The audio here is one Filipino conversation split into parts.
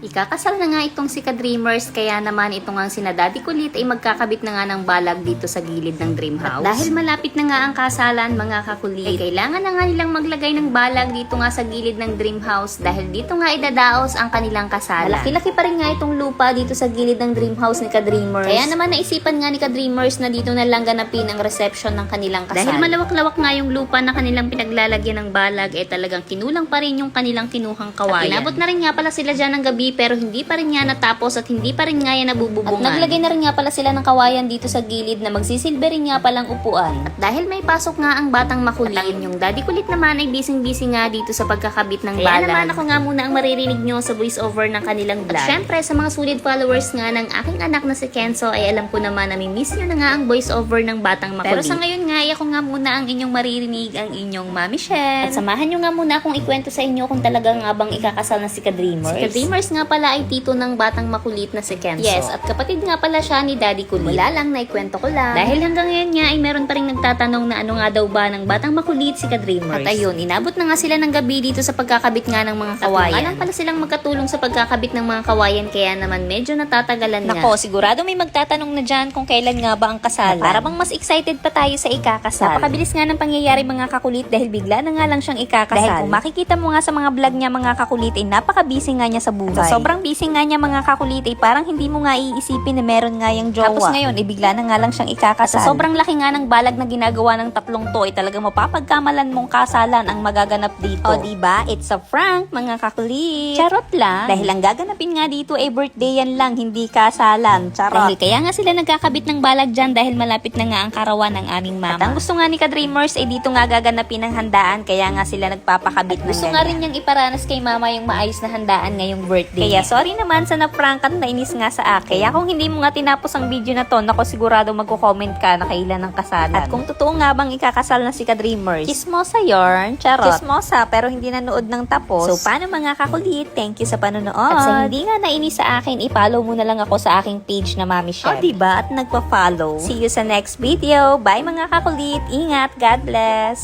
Ikakasal na nga itong si Ka-Dreamers, kaya naman itong ang sina Daddy Kulit ay magkakabit na nga ng balag dito sa gilid ng dream house. At dahil malapit na nga ang kasalan, mga kakulit, ay kailangan na nga nilang maglagay ng balag dito nga sa gilid ng dream house dahil dito nga idadaos ang kanilang kasalan. Malaki-laki pa rin nga itong lupa dito sa gilid ng dream house ni Ka-Dreamers. Kaya naman naisipan nga ni Ka-Dreamers na dito na lang ganapin ang reception ng kanilang kasal. Dahil malawak-lawak nga yung lupa na kanilang pinaglalagyan ng balag, eh talagang kinulang pa rin yung kanilang kinuhang kawayan. At inabot na rin nga pala sila dyan ng gabi pero hindi pa rin nga natapos at hindi pa rin nga yan nabububungan. At naglagay na rin nga pala sila ng kawayan dito sa gilid na magsisilbi rin nga palang upuan. At dahil may pasok nga ang batang makulit, yung Daddy Kulit naman ay busy-busy nga dito sa pagkakabit ng balag. Kaya naman ako nga muna ang maririnig nyo sa voice-over ng kanilang vlog. At syempre sa mga solid followers nga ng aking anak na si Kenzo ay alam ko naman na miss nyo na nga ang voice-over ng batang makulit. Pero sa ngayon nga ay ako nga muna ang inyong maririnig, ang inyong Mami Shen. At samahan nyo nga muna akong ikwento sa inyo kung talaga nga bang ikakasal na si Ka-Dreamers. Si Ka-Dreamers nga pala ay tito ng batang makulit na si Kenzo. Yes, at kapatid nga pala siya ni Daddy Kulit. Wala lang, naikwento ko lang. Dahil hanggang ngayon nga ay meron pa rin nagtatanong na ano nga daw ba ng batang makulit si Ka-Dreamers. At ayun, inabot na nga sila ng gabi dito sa pagkakabit nga ng mga kawayan. At alam pala silang magkatulong sa pagkakabit ng mga kawayan, kaya naman medyo natatagalan nga. Nako, sigurado may magtatanong na dyan kung kailan nga ba ang kasalan. Para bang mas excited pa tayo sa ikakasal. Napakabilis nga ng pangyayari mga kakulit dahil bigla na nga lang siyang ikakasal. Dahil kung makikita mo nga sa mga vlog niya mga kakulit ay napaka-busy nga niya sa buhay. At sobrang busy nga niya mga kakulit ay parang hindi mo nga iisipin na meron nga yung jowa. Tapos ngayon ay bigla na nga lang siyang ikakasal. At sobrang laki nga ng balag na ginagawa ng tatlong to ay talagang mapapagkamalan mong kasalan ang magaganap dito. O diba? It's a prank mga kakulit. Charot lang. Dahil ang gaganapin nga dito ay birthday yan lang, hindi kasalan. Charot. Dahil kaya nga sila nagkakabit ng balag dyan dahil malapit na nga ang karawan ng aming mama. At ang gusto nga ni Ka-Dreamers ay dito nga gaganapin ang handaan, kaya nga sila nagpapakabit ng gusto nga rin niyang iparanas kay mama yung maayos na handaan ngayong birthday. Kaya sorry naman sa na-prank at nainis nga sa akin. Kaya kung hindi mo nga tinapos ang video na to, nako sigurado magko-comment ka na kailan ang kasalan. At kung totoo nga bang ikakasal na si Ka-Dreamers, chismosa yarn, charot. Chismosa pero hindi nanood ng tapos. So paano mga kakulit? Thank you sa panonood. At sa hindi nga nainis sa akin, i-follow mo na lang ako sa aking page na Mami Shen. O diba? At nagpa-follow. See you sa next video. Bye mga kakulit. Ingat. God bless.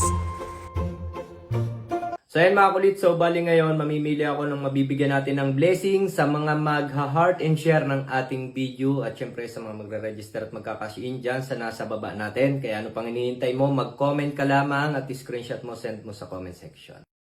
So ayan mga kulit, so bali ngayon mamimili ako ng mabibigyan natin ng blessing sa mga magha-heart and share ng ating video at syempre sa mga magre-register at magkakash-in dyan sa nasa baba natin. Kaya ano pang hinihintay mo, mag-comment ka lamang at screenshot mo, send mo sa comment section.